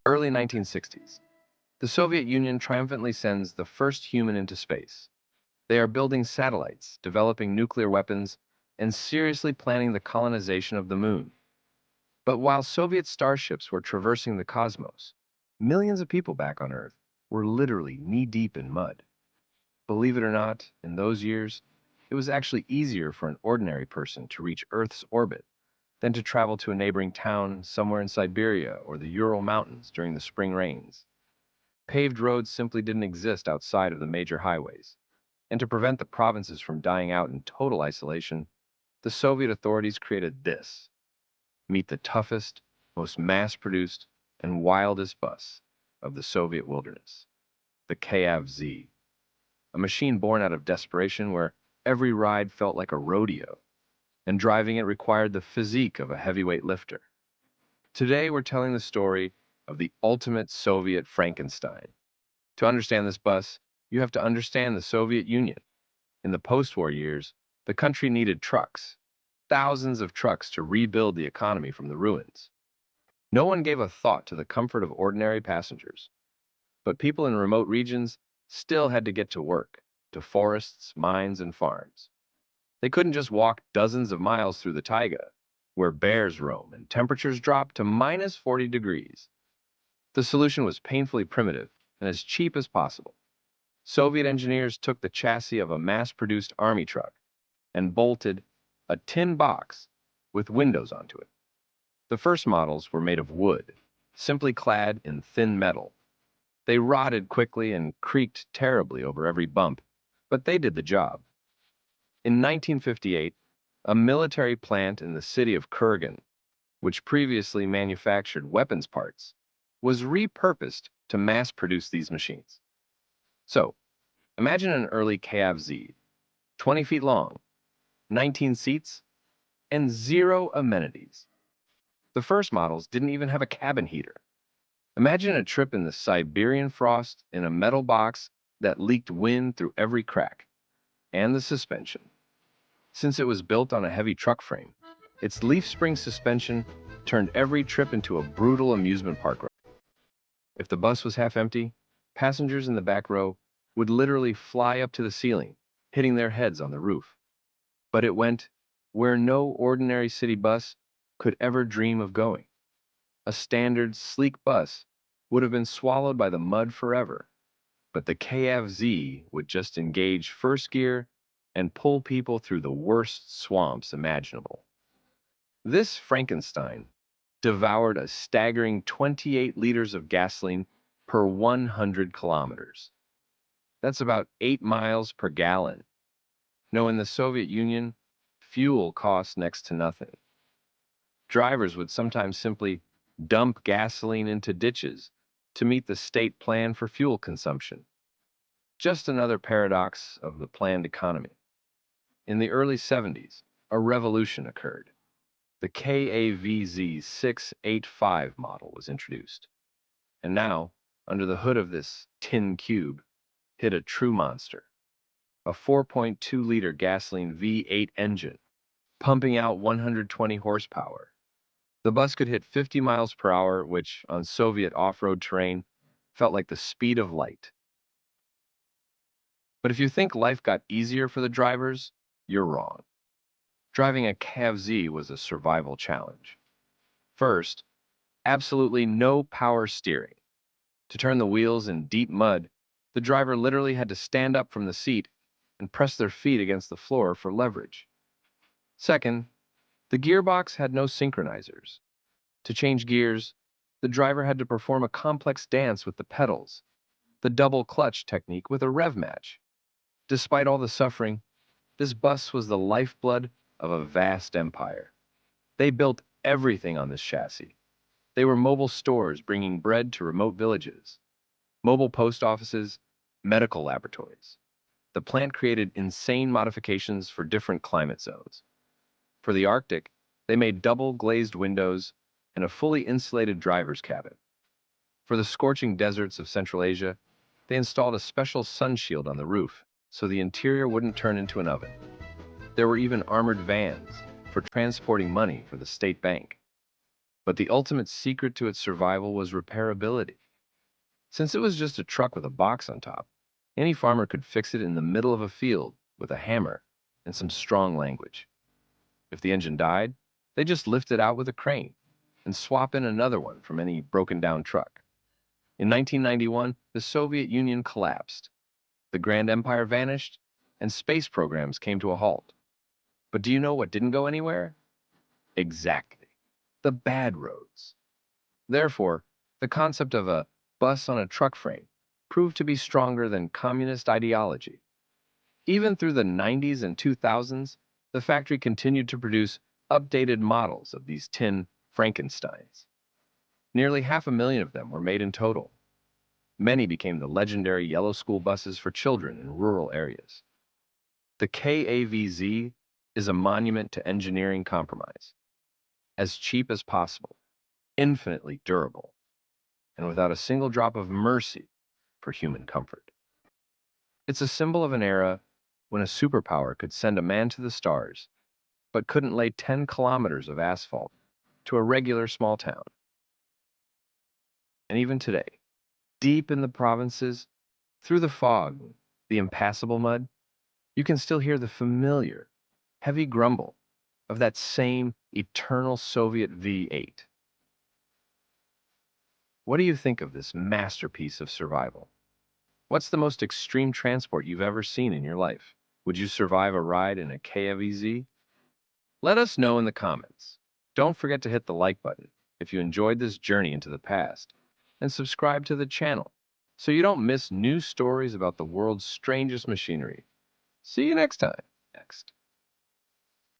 Early 1960s. The Soviet Union triumphantly sends the first human into space. They are building satellites, developing nuclear weapons, and seriously planning the colonization of the moon. But while Soviet starships were traversing the cosmos, millions of people back on Earth were literally knee-deep in mud. Believe it or not, in those years, it was actually easier for an ordinary person to reach Earth's orbit than to travel to a neighboring town somewhere in Siberia or the Ural Mountains during the spring rains. Paved roads simply didn't exist outside of the major highways, and to prevent the provinces from dying out in total isolation, the Soviet authorities created this. Meet the toughest, most mass-produced, and wildest bus of the Soviet wilderness, the KAvZ, a machine born out of desperation where every ride felt like a rodeo, and driving it required the physique of a heavyweight lifter. Today, we're telling the story of the ultimate Soviet Frankenstein. To understand this bus, you have to understand the Soviet Union. In the post-war years, the country needed trucks, thousands of trucks to rebuild the economy from the ruins. No one gave a thought to the comfort of ordinary passengers, but people in remote regions still had to get to work, to forests, mines, and farms. They couldn't just walk dozens of miles through the taiga, where bears roam and temperatures drop to minus 40 degrees. The solution was painfully primitive and as cheap as possible. Soviet engineers took the chassis of a mass-produced army truck and bolted a tin box with windows onto it. The first models were made of wood, simply clad in thin metal. They rotted quickly and creaked terribly over every bump, but they did the job. In 1958, a military plant in the city of Kurgan, which previously manufactured weapons parts, was repurposed to mass-produce these machines. So, imagine an early KAvZ, 20 feet long, 19 seats, and zero amenities. The first models didn't even have a cabin heater. Imagine a trip in the Siberian frost in a metal box that leaked wind through every crack. And the suspension. Since it was built on a heavy truck frame, its leaf spring suspension turned every trip into a brutal amusement park ride. If the bus was half empty, passengers in the back row would literally fly up to the ceiling, hitting their heads on the roof. But it went where no ordinary city bus could ever dream of going. A standard, sleek bus would have been swallowed by the mud forever, but the KAvZ would just engage first gear and pull people through the worst swamps imaginable. This Frankenstein devoured a staggering 28 liters of gasoline per 100 kilometers. That's about 8 miles per gallon. No, in the Soviet Union, fuel cost next to nothing. Drivers would sometimes simply dump gasoline into ditches to meet the state plan for fuel consumption. Just another paradox of the planned economy. In the early 70s, a revolution occurred. The KAvZ 685 model was introduced. And now, under the hood of this tin cube, hid a true monster. A 4.2-liter gasoline V8 engine, pumping out 120 horsepower. The bus could hit 50 miles per hour, which, on Soviet off-road terrain, felt like the speed of light. But if you think life got easier for the drivers, you're wrong. Driving a KAvZ was a survival challenge. First, absolutely no power steering. To turn the wheels in deep mud, the driver literally had to stand up from the seat and press their feet against the floor for leverage. Second, the gearbox had no synchronizers. To change gears, the driver had to perform a complex dance with the pedals, the double clutch technique with a rev match. Despite all the suffering, this bus was the lifeblood of a vast empire. They built everything on this chassis. They were mobile stores bringing bread to remote villages, mobile post offices, medical laboratories. The plant created insane modifications for different climate zones. For the Arctic, they made double glazed windows and a fully insulated driver's cabin. For the scorching deserts of Central Asia, they installed a special sun shield on the roof so the interior wouldn't turn into an oven. There were even armored vans for transporting money for the state bank. But the ultimate secret to its survival was repairability. Since it was just a truck with a box on top, any farmer could fix it in the middle of a field with a hammer and some strong language. If the engine died, they just lift it out with a crane and swap in another one from any broken down truck. In 1991, the Soviet Union collapsed. The Grand Empire vanished, and space programs came to a halt. But do you know what didn't go anywhere? Exactly. The bad roads. Therefore, the concept of a bus on a truck frame proved to be stronger than communist ideology. Even through the 90s and 2000s, the factory continued to produce updated models of these tin Frankensteins. Nearly 500,000 of them were made in total. Many became the legendary yellow school buses for children in rural areas. The KAvZ is a monument to engineering compromise. As cheap as possible, infinitely durable, and without a single drop of mercy for human comfort. It's a symbol of an era when a superpower could send a man to the stars, but couldn't lay 10 kilometers of asphalt to a regular small town. And even today, deep in the provinces, through the fog, the impassable mud, you can still hear the familiar, heavy grumble of that same eternal Soviet V8. What do you think of this masterpiece of survival? What's the most extreme transport you've ever seen in your life? Would you survive a ride in a KAvZ? Let us know in the comments. Don't forget to hit the like button if you enjoyed this journey into the past, and subscribe to the channel so you don't miss new stories about the world's strangest machinery. See you next time.